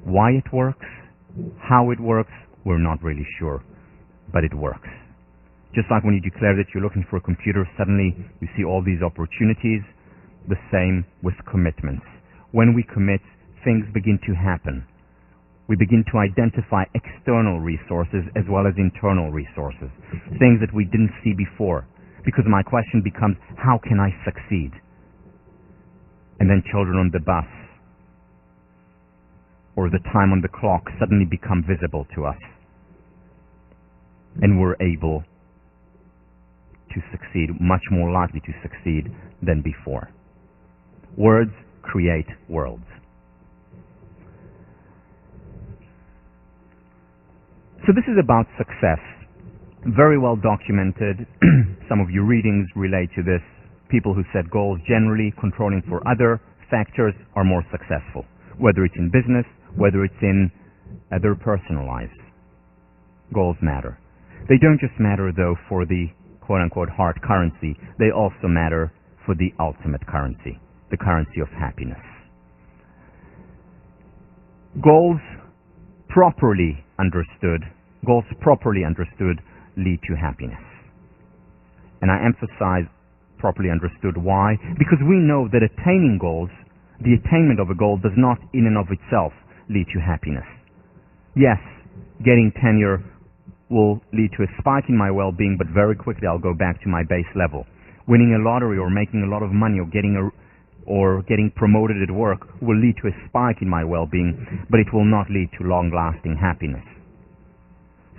Why it works, how it works, we're not really sure, but it works. Just like when you declare that you're looking for a computer, suddenly you see all these opportunities. The same with commitments. When we commit, things begin to happen. We begin to identify external resources as well as internal resources, things that we didn't see before. Because my question becomes, how can I succeed? And then children on the bus or the time on the clock suddenly become visible to us. And we're able to succeed, much more likely to succeed than before. Words create worlds. So this is about success. Very well documented. Some of your readings relate to this. People who set goals generally controlling for other factors are more successful, whether it's in business, whether it's in their personal lives. Goals matter. They don't just matter, though, for the quote-unquote hard currency. They also matter for the ultimate currency, the currency of happiness. Goals properly understood lead to happiness. And I emphasize properly understood. Why? Because we know that attaining goals, the attainment of a goal does not in and of itself lead to happiness. Yes, getting tenure will lead to a spike in my well-being, but very quickly I'll go back to my base level. Winning a lottery or making a lot of money or getting promoted at work will lead to a spike in my well-being, but it will not lead to long-lasting happiness.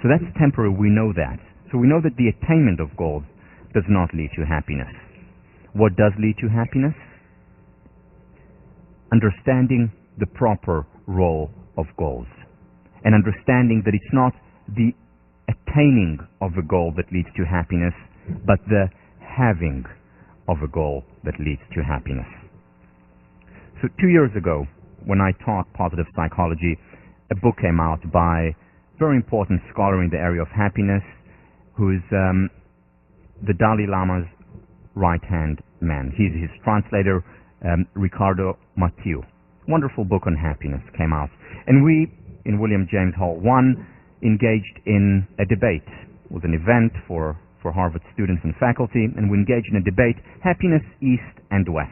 So that's temporary, we know that. So we know that the attainment of goals does not lead to happiness. What does lead to happiness? Understanding the proper role of goals. And understanding that it's not the attaining of a goal that leads to happiness, but the having of a goal that leads to happiness. So 2 years ago, when I taught positive psychology, a book came out by a very important scholar in the area of happiness, who is the Dalai Lama's right-hand man. He's his translator, Ricardo Matthieu. Wonderful book on happiness came out. And we, in William James Hall 1, engaged in a debate. It was an event for Harvard students and faculty, and we engaged in a debate, happiness east and west.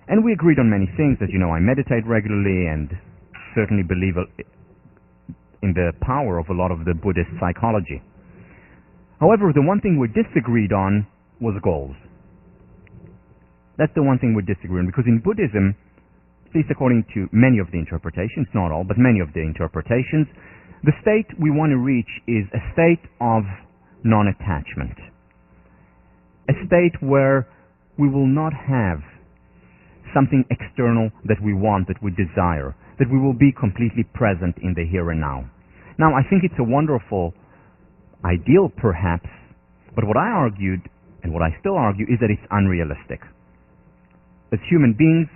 And we agreed on many things. As you know, I meditate regularly and certainly believe in the power of a lot of the Buddhist psychology. However, the one thing we disagreed on was goals. That's the one thing we disagreed on, because in Buddhism, at least according to many of the interpretations, not all, but many of the interpretations, the state we want to reach is a state of non-attachment. A state where we will not have something external that we want, that we desire, that we will be completely present in the here and now. Now, I think it's a wonderful ideal, perhaps, but what I argued, and what I still argue, is that it's unrealistic. As human beings,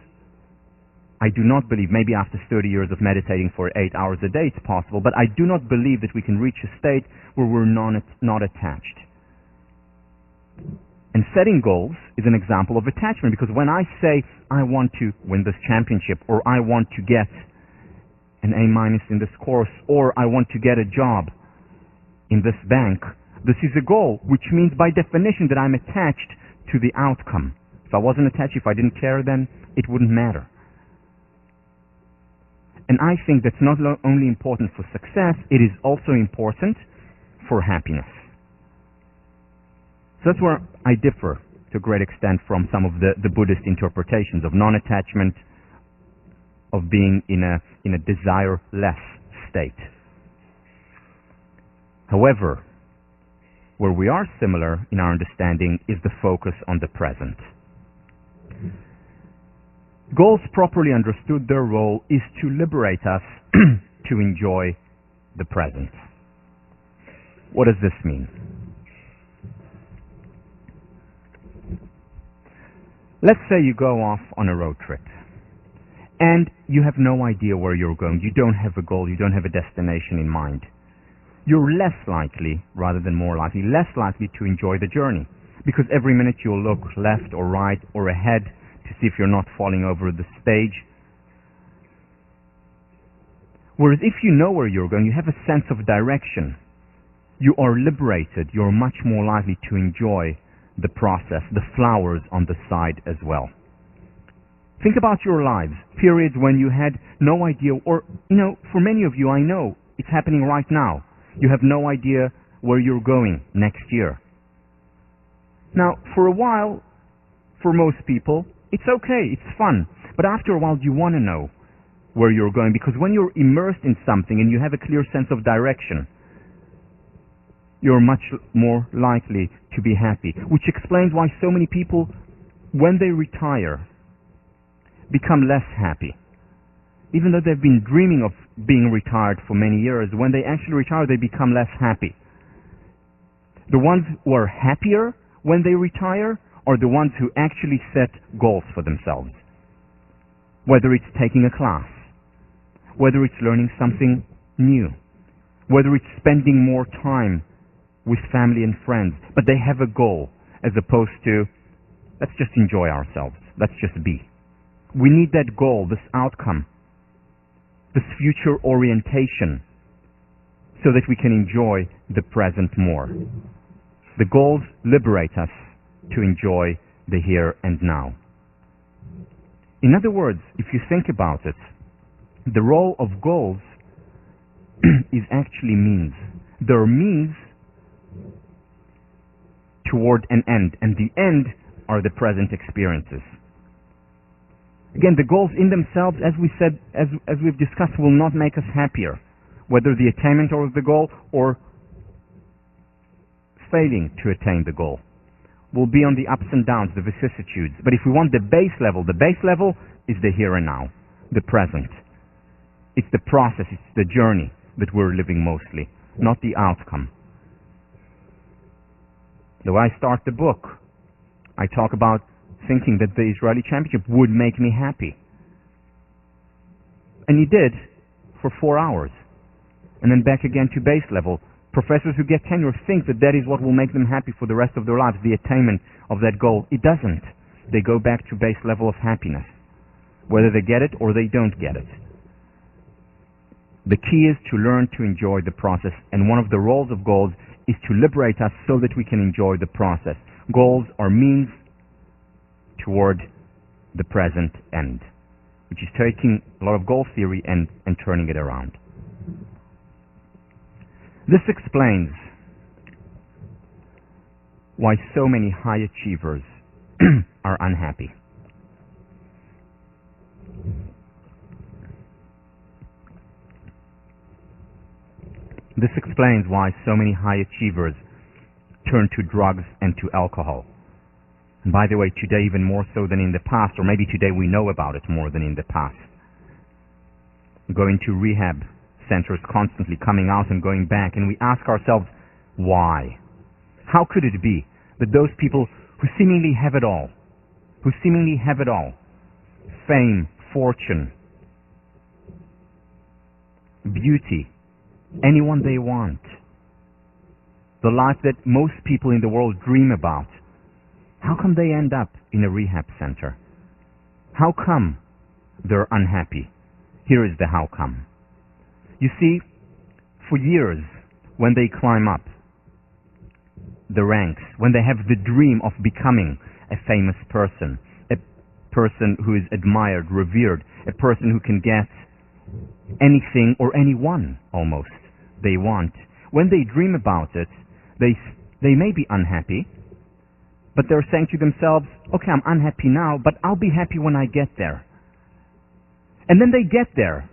I do not believe, maybe after 30 years of meditating for 8 hours a day it's possible, but I do not believe that we can reach a state where we're not attached. And setting goals is an example of attachment, because when I say I want to win this championship, or I want to get an A- in this course, or I want to get a job in this bank, this is a goal, which means by definition that I'm attached to the outcome. If I wasn't attached, if I didn't care, then it wouldn't matter. And I think that's not only important for success, it is also important for happiness. So that's where I differ to a great extent from some of the Buddhist interpretations of non-attachment, of being in a desire-less state. However, where we are similar in our understanding is the focus on the present. Goals properly understood, their role is to liberate us to enjoy the present. What does this mean? Let's say you go off on a road trip and you have no idea where you're going. You don't have a goal, you don't have a destination in mind. You're less likely, rather than more likely, less likely to enjoy the journey, because every minute you'll look left or right or ahead to see if you're not falling over the stage. Whereas if you know where you're going, you have a sense of direction, you are liberated, you're much more likely to enjoy the process, the flowers on the side as well. Think about your lives, periods when you had no idea, or, for many of you, I know it's happening right now. You have no idea where you're going next year. Now, for a while, for most people, it's okay, it's fun. But after a while, you want to know where you're going, because when you're immersed in something and you have a clear sense of direction, you're much more likely to be happy. Which explains why so many people, when they retire, become less happy. Even though they've been dreaming of being retired for many years, when they actually retire, they become less happy. The ones who are happier when they retire are the ones who actually set goals for themselves. Whether it's taking a class, whether it's learning something new, whether it's spending more time with family and friends, but they have a goal as opposed to, let's just enjoy ourselves, let's just be. We need that goal, this outcome, this future orientation, so that we can enjoy the present more. The goals liberate us to enjoy the here and now. In other words, if you think about it, the role of goals is actually means. They're means toward an end, and the end are the present experiences. Again, the goals in themselves, as we said, as we've discussed, will not make us happier, whether the attainment of the goal or failing to attain the goal will be on the ups and downs, the vicissitudes. But if we want the base level is the here and now, the present. It's the process, it's the journey that we're living mostly, not the outcome. The way I start the book, I talk about thinking that the Israeli championship would make me happy. And he did for 4 hours. And then back again to base level. Professors who get tenure think that that is what will make them happy for the rest of their lives, the attainment of that goal. It doesn't. They go back to base level of happiness, whether they get it or they don't get it. The key is to learn to enjoy the process, and one of the roles of goals is to liberate us so that we can enjoy the process. Goals are means toward the present end, which is taking a lot of goal theory and turning it around. This explains why so many high achievers are unhappy. This explains why so many high achievers turn to drugs and to alcohol. And by the way, today even more so than in the past, or maybe today we know about it more than in the past. Going to rehab centers constantly, coming out and going back, and we ask ourselves, why? How could it be that those people who seemingly have it all, fame, fortune, beauty, anyone they want, the life that most people in the world dream about, how come they end up in a rehab center? How come they're unhappy? Here is the how come. You see, for years, when they climb up the ranks, when they have the dream of becoming a famous person, a person who is admired, revered, a person who can get anything or anyone almost they want, when they dream about it, they may be unhappy, but they're saying to themselves, okay, I'm unhappy now, but I'll be happy when I get there. And then they get there,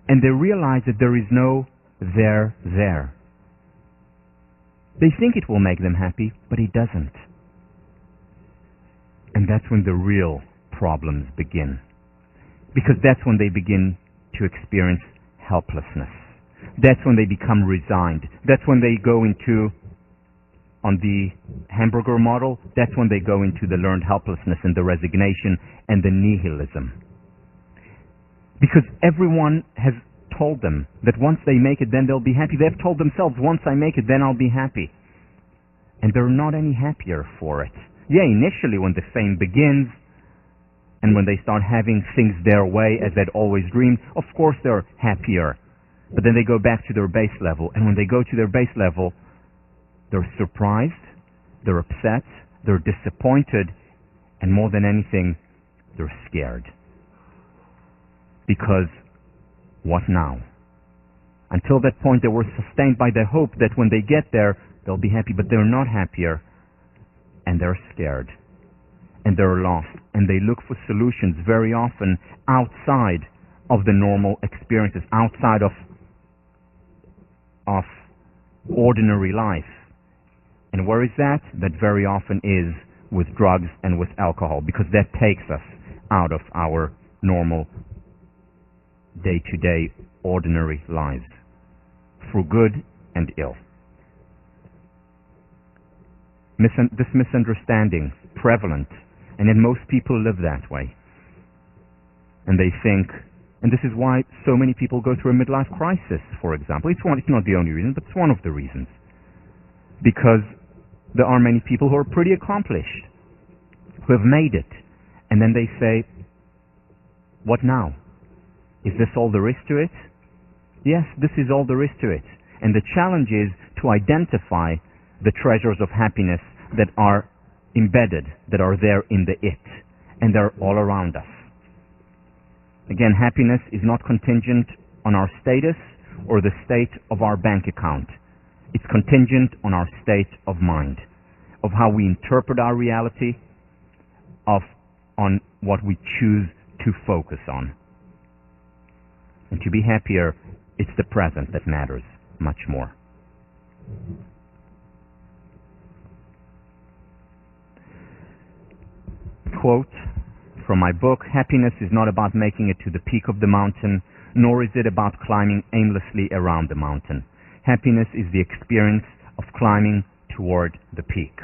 and they realize that there is no there there. They think it will make them happy, but it doesn't. And that's when the real problems begin. Because that's when they begin to experience helplessness. That's when they become resigned. That's when they go into, on the hamburger model, that's when they go into the learned helplessness and the resignation and the nihilism. Because everyone has told them that once they make it, then they'll be happy. They've told themselves, once I make it, then I'll be happy. And they're not any happier for it. Yeah, initially when the fame begins, And when they start having things their way as they'd always dreamed, of course they're happier. But then they go back to their base level. And when they go to their base level, they're surprised, they're upset, they're disappointed, and more than anything, they're scared. Because what now? Until that point, they were sustained by the hope that when they get there, they'll be happy, but they're not happier, and they're scared, and they're lost, and they look for solutions very often outside of the normal experiences, outside of ordinary life. And where is that? That very often is with drugs and with alcohol, because that takes us out of our normal day-to-day ordinary lives, through good and ill. This misunderstanding, prevalent, and then most people live that way. And they think, and this is why so many people go through a midlife crisis, for example. It's not the only reason, but it's one of the reasons. Because there are many people who are pretty accomplished, who have made it, and then they say, what now? Is this all there is to it? Yes, this is all there is to it. And the challenge is to identify the treasures of happiness that are embedded, that are there in the it, and they're all around us. Again, happiness is not contingent on our status or the state of our bank account. It's contingent on our state of mind, of how we interpret our reality, on what we choose to focus on. And to be happier, it's the present that matters much more. Quote from my book, "Happiness is not about making it to the peak of the mountain, nor is it about climbing aimlessly around the mountain. Happiness is the experience of climbing toward the peak.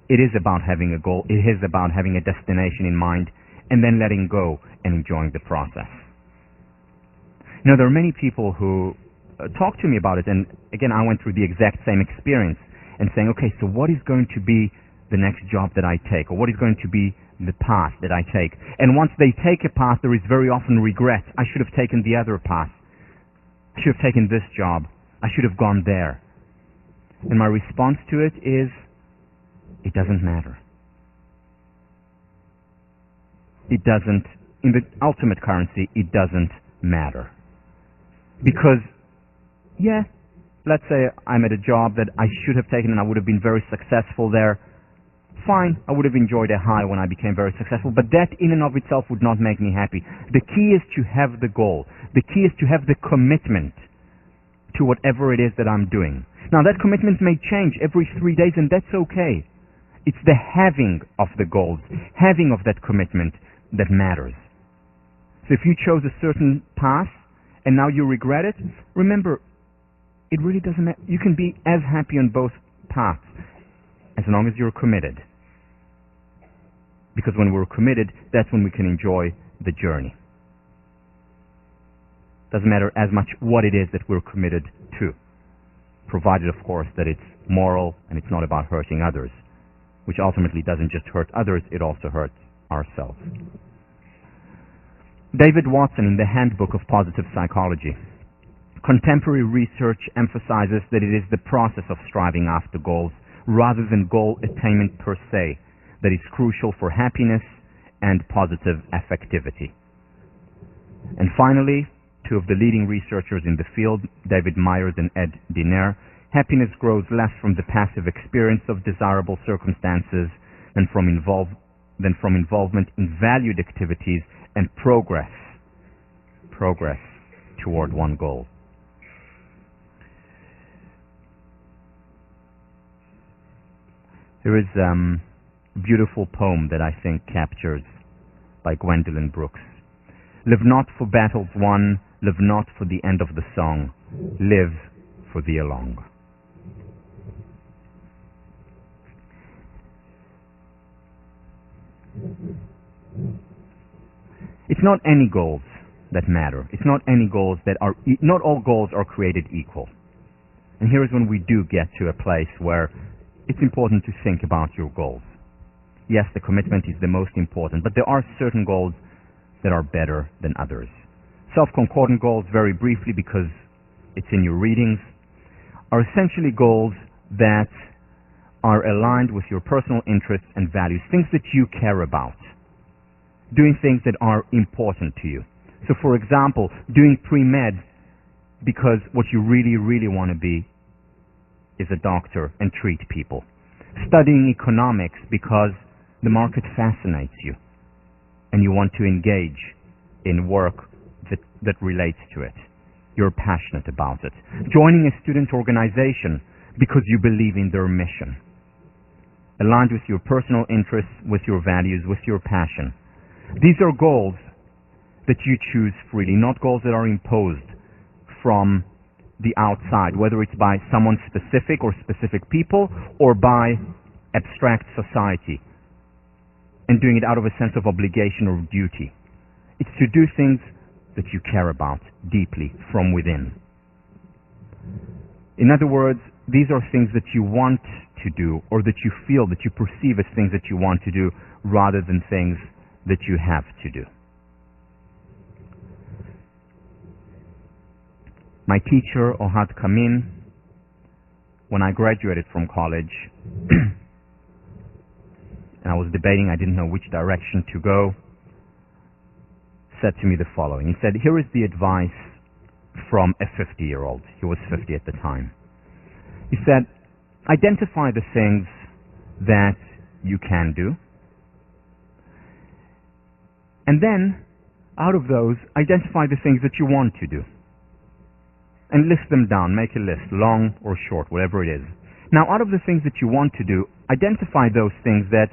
It is about having a goal, it is about having a destination in mind, and then letting go and enjoying the process." Now, there are many people who talk to me about it, and again, I went through the exact same experience, and saying, okay, so what is going to be the next job that I take, or what is going to be the path that I take? And once they take a path, there is very often regret. I should have taken the other path. I should have taken this job. I should have gone there. And my response to it is, it doesn't matter. It doesn't, in the ultimate currency, it doesn't matter. Because, yeah, let's say I'm at a job that I should have taken and I would have been very successful there. Fine, I would have enjoyed a high when I became very successful, but that in and of itself would not make me happy. The key is to have the goal. The key is to have the commitment to whatever it is that I'm doing. Now, that commitment may change every 3 days, and that's okay. It's the having of the goals, having of that commitment that matters. So if you chose a certain path and now you regret it, remember, it really doesn't matter. You can be as happy on both paths as long as you're committed. Because when we're committed, that's when we can enjoy the journey. Doesn't matter as much what it is that we're committed to, provided, of course, that it's moral and it's not about hurting others, which ultimately doesn't just hurt others, it also hurts ourselves. David Watson, in the Handbook of Positive Psychology, contemporary research emphasizes that it is the process of striving after goals rather than goal attainment per se that is crucial for happiness and positive affectivity. And finally, two of the leading researchers in the field, David Myers and Ed Diner, happiness grows less from the passive experience of desirable circumstances than from involvement in valued activities and progress toward one goal. There is a beautiful poem that I think captures, by Gwendolyn Brooks. Live not for battles won, live not for the end of the song, live for the along. It's not any goals that matter. It's not any goals that are, not all goals are created equal. And here is when we do get to a place where it's important to think about your goals. Yes, the commitment is the most important, but there are certain goals that are better than others. Self-concordant goals, very briefly because it's in your readings, are essentially goals that are aligned with your personal interests and values, things that you care about, doing things that are important to you. So, for example, doing pre-med because what you really, really want to be is a doctor and treat people. Studying economics because the market fascinates you and you want to engage in work that relates to it. You're passionate about it. Joining a student organization because you believe in their mission, aligned with your personal interests, with your values, with your passion. These are goals that you choose freely, not goals that are imposed from the outside, whether it's by someone specific or specific people or by abstract society, and doing it out of a sense of obligation or duty. It's to do things that you care about deeply from within. In other words, these are things that you want to do or that you feel, that you perceive as things that you want to do rather than things that you have to do. My teacher, Ohad Kamin, when I graduated from college, and I was debating, I didn't know which direction to go, said to me the following. He said, here is the advice from a 50-year-old. He was 50 at the time. He said, identify the things that you can do, and then, out of those, identify the things that you want to do. And list them down, make a list, long or short, whatever it is. Now, out of the things that you want to do, identify those things that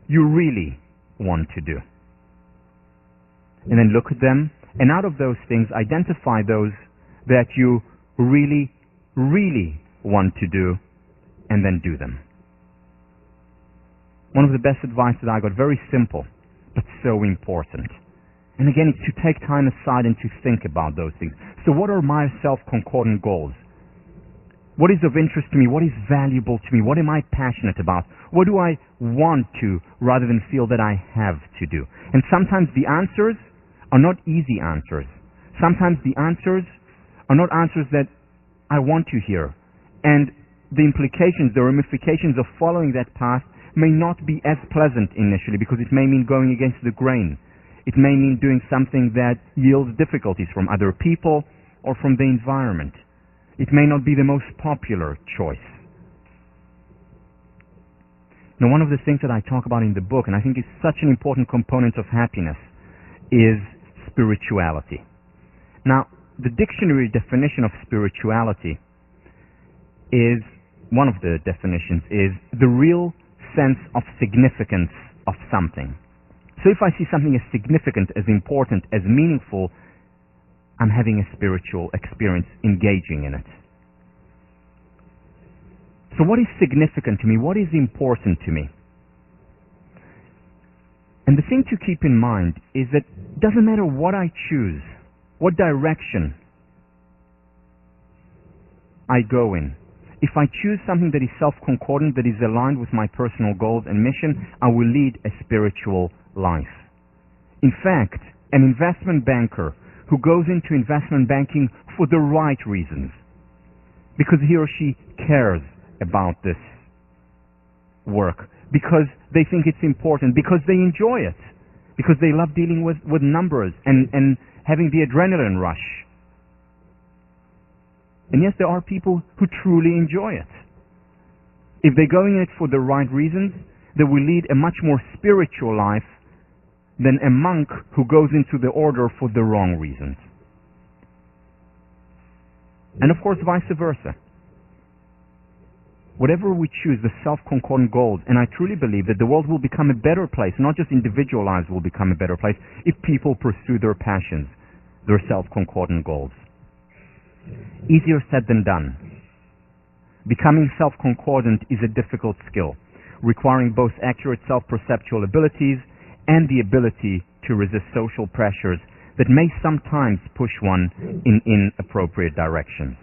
you really want to do. And then look at them, and out of those things, identify those that you really, really want to do, and then do them. One of the best advice that I got, very simple, but so important. And again, it's to take time aside and to think about those things. So what are my self-concordant goals? What is of interest to me? What is valuable to me? What am I passionate about? What do I want to rather than feel that I have to do? And sometimes the answers are not easy answers. Sometimes the answers are not answers that I want to hear. And the implications, the ramifications of following that path may not be as pleasant initially because it may mean going against the grain. It may mean doing something that yields difficulties from other people or from the environment. It may not be the most popular choice. Now, one of the things that I talk about in the book, and I think is such an important component of happiness, is spirituality. Now, the dictionary definition of spirituality is, one of the definitions is the real sense of significance of something. So if I see something as significant, as important, as meaningful, I'm having a spiritual experience engaging in it. So what is significant to me? What is important to me? And the thing to keep in mind is that it doesn't matter what I choose, what direction I go in. If I choose something that is self-concordant, that is aligned with my personal goals and mission, I will lead a spiritual life. In fact, an investment banker who goes into investment banking for the right reasons, because he or she cares about this work, because they think it's important, because they enjoy it, because they love dealing with numbers and having the adrenaline rush. And yes, there are people who truly enjoy it. If they're going in it for the right reasons, they will lead a much more spiritual life than a monk who goes into the order for the wrong reasons. And of course, vice versa. Whatever we choose, the self-concordant goals, and I truly believe that the world will become a better place, not just individual lives will become a better place, if people pursue their passions, their self-concordant goals. Easier said than done. Becoming self-concordant is a difficult skill, requiring both accurate self-perceptual abilities and the ability to resist social pressures that may sometimes push one in inappropriate directions.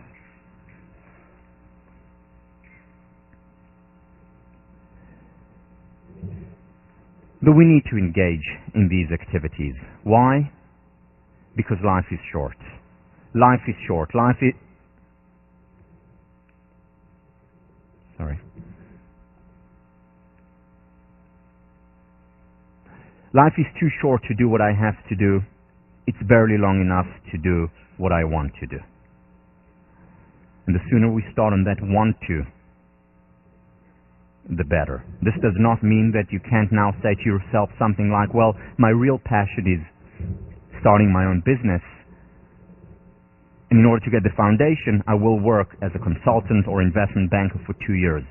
But we need to engage in these activities. Why? Because life is short. Life is short. Life is too short to do what I have to do. It's barely long enough to do what I want to do. And the sooner we start on that want to, the better. This does not mean that you can't now say to yourself something like, well, my real passion is starting my own business, and in order to get the foundation, I will work as a consultant or investment banker for 2 years.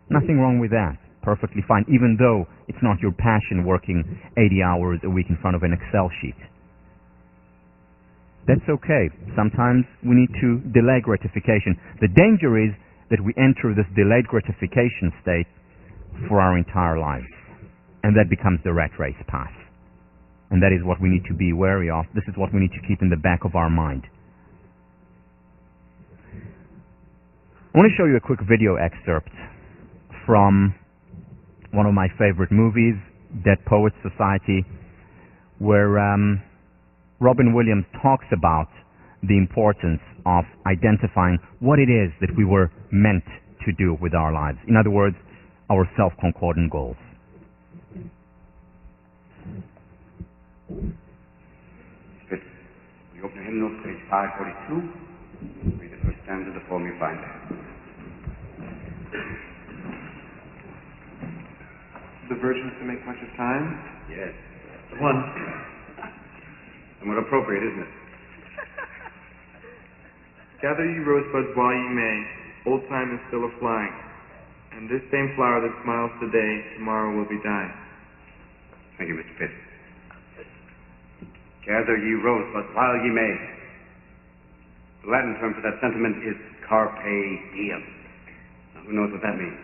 Nothing wrong with that. Perfectly fine, even though it's not your passion working 80 hours a week in front of an Excel sheet. That's okay. Sometimes we need to delay gratification. The danger is that we enter this delayed gratification state for our entire lives. And that becomes the rat race path. And that is what we need to be wary of. This is what we need to keep in the back of our mind. I want to show you a quick video excerpt from one of my favorite movies, Dead Poets Society, where Robin Williams talks about the importance of identifying what it is that we were meant to do with our lives. In other words, our self-concordant goals. Good. We open the hymnal, page 542. Read the first stanza of the poem you find there. The versions to make much of time? Yes. The one. Somewhat appropriate, isn't it? Gather ye rosebuds while ye may, old time is still a-flying, and this same flower that smiles today, tomorrow will be dying. Thank you, Mr. Pitt. Gather ye rosebuds while ye may. The Latin term for that sentiment is carpe diem. Now, who knows what that means?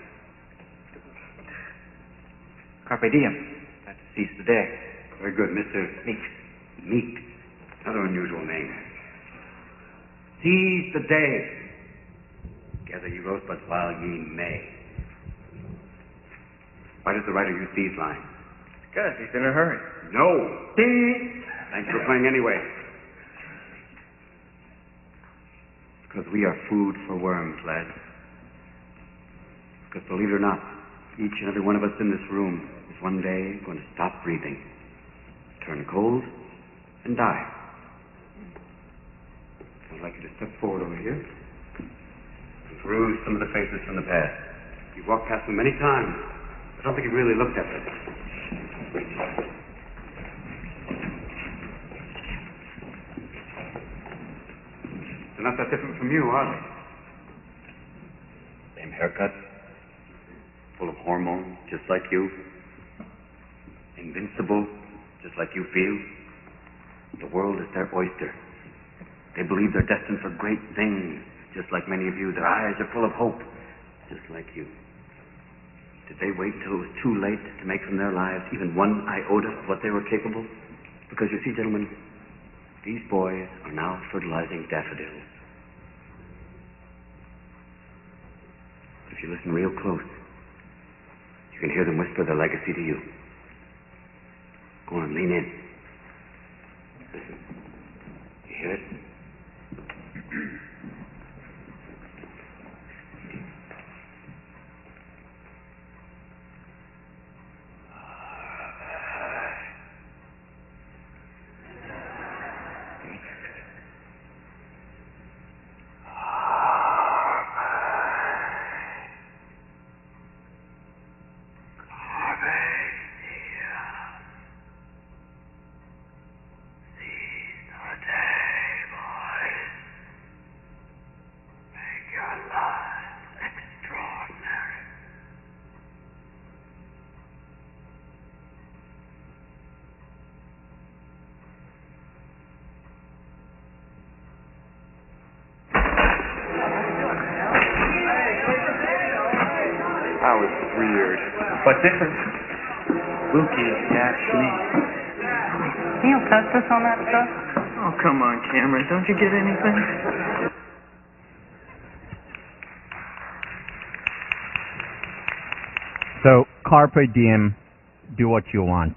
Carpe diem. That's seize the day. Very good, Mr. Meek. Meek. Another unusual name. Seize the day. Gather ye rosebuds while ye may. Why does the writer use these lines? Because he's in a hurry. No. Thanks for playing anyway. Because we are food for worms, lads. Because believe it or not, each and every one of us in this room is one day going to stop breathing, turn cold, and die. I'd like you to step forward over here and peruse some of the faces from the past. You've walked past them many times. I don't think you've really looked at them. They're not that different from you, are they? Same haircut, full of hormones, just like you. Invincible, just like you feel. The world is their oyster. They believe they're destined for great things, just like many of you. Their eyes are full of hope, just like you. Did they wait until it was too late to make from their lives even one iota of what they were capable? Because you see, gentlemen, these boys are now fertilizing daffodils. If you listen real close, you can hear them whisper their legacy to you. Go on, lean in. Listen. You hear it? That was weird. But different. Wilkie, yeah, me. Can you test us on that stuff? Oh, come on, Cameron. Don't you get anything? So, carpe diem do what you want.